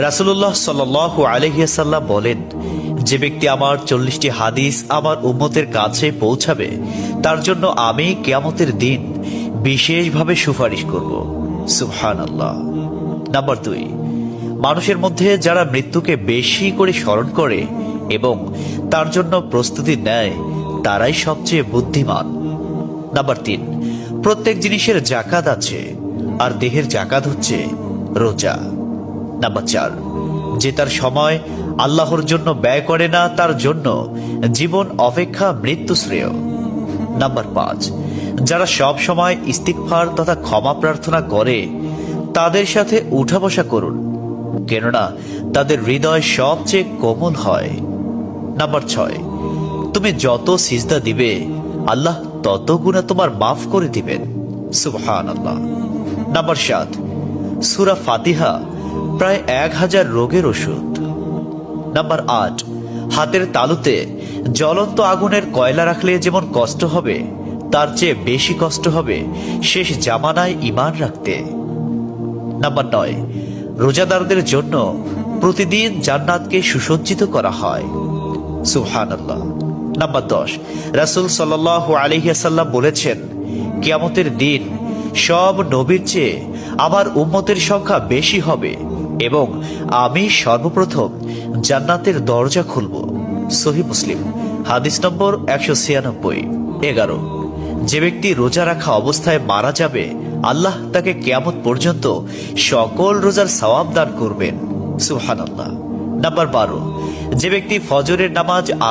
রাসূলুল্লাহ সাল্লাল্লাহু আলাইহি ওয়াসাল্লাম বলেন, যে ব্যক্তি আমার 40টি হাদিস আমার উম্মতের কাছে পৌঁছাবে তার জন্য আমি কিয়ামতের দিন বিশেষভাবে সুপারিশ করব। সুবহানাল্লাহ। নাম্বার 2, মানুষের মধ্যে যারা মৃত্যুকে বেশি করে স্মরণ করে এবং তার জন্য প্রস্তুতি নেয় তারাই সবচেয়ে বুদ্ধিমান। নাম্বার 3, প্রত্যেক জিনিসের জাকাত আছে, আর দেহের জাকাত হচ্ছে রোজা। নাম্বার 4, যে তার সময় আল্লাহর জন্য ব্যয় করে না তার জন্য জীবন অপেক্ষা মৃত্যু শ্রেয়। নাম্বার 5, যারা সব সময় ইস্তিগফার তথা ক্ষমা প্রার্থনা করে তাদের সাথে উঠা বসা করুন, কেননা তাদের হৃদয় সবচেয়ে কোমল হয়। নাম্বার 6, তুমি যত সিজদা দিবে আল্লাহ তত গুণা তোমার মাফ করে দিবেন। সুবহানাল্লাহ। নাম্বার 7, সূরা ফাতিহা প্রায় 1000 রোগের ওষুধ। নাম্বার 8, হাতের তালুতে জ্বলন্ত আগুনের কয়লা রাখলে যেমন কষ্ট হবে তার চেয়ে বেশি কষ্ট হবে শেষ জামানায় ঈমান রাখতে। নাম্বার 9, রোজাদারদের জন্য প্রতিদিন জান্নাতকে সুসজ্জিত করা হয়। সুবহানাল্লাহ। নাম্বার 10, রাসূল সাল্লাল্লাহু আলাইহি ওয়াসাল্লাম বলেছেন, কিয়ামতের দিন সব নবীর চেয়ে আমার উম্মতের সংখ্যা বেশি হবে এবং আমি সর্বপ্রথম জান্নাতের দরজা খুলব। সহিহ মুসলিম, হাদিস নম্বর 196। 11, যে ব্যক্তি রোজা রাখা অবস্থায় মারা যাবে আল্লাহ তাকে কিয়ামত পর্যন্ত সকল রোজার সওয়াব দান করবেন। সুবহানাল্লাহ। নাম্বার 12, যে ব্যক্তি ফজরের নামাজ আদায়